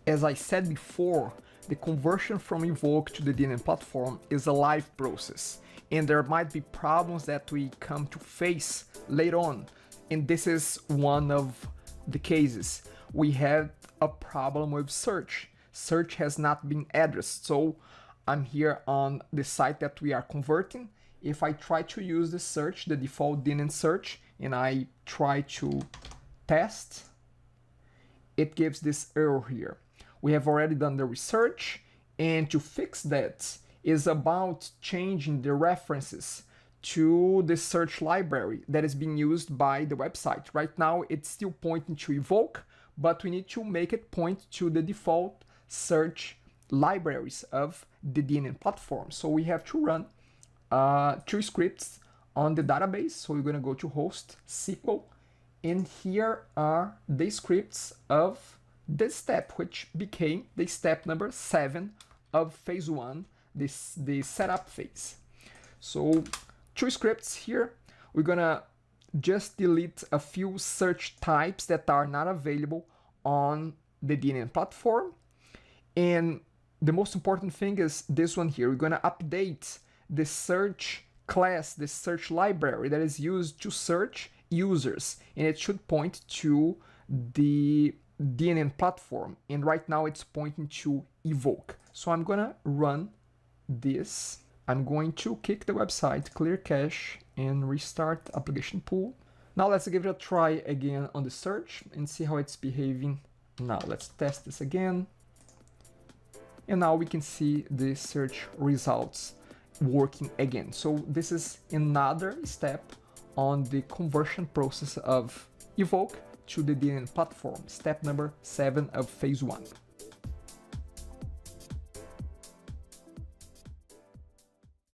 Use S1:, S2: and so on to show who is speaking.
S1: As I said before, the conversion from Evoq to the DNN platform is a live process, and there might be problems that we come to face later on. And this is one of the cases. We had a problem with search. Search has not been addressed. So I'm here on the site that we are converting. If I try to use the search, the default DNN search, and I try to test, it gives this error here. We have already done the research, and to fix that is about changing the references to the search library that is being used by the website. Right now, it's still pointing to Evoq, but we need to make it point to the default search libraries of the DNN platform. So we have to run 2 scripts on the database. So we're going to go to host SQL, and here are the scripts of this step, which became the step number 7 of phase 1, the setup phase. So 2 scripts here. We're gonna just delete a few search types that are not available on the DNN platform. And the most important thing is this one here. We're gonna update the search class, the search library that is used to search users, and it should point to the DNN platform, and right now it's pointing to Evoq. So I'm gonna run this. I'm going to kick the website, clear cache, and restart application pool. Now let's give it a try again on the search and see how it's behaving. Now let's test this again. And now we can see the search results working again. So this is another step on the conversion process of Evoq to the DNN platform, step number 7 of phase 1.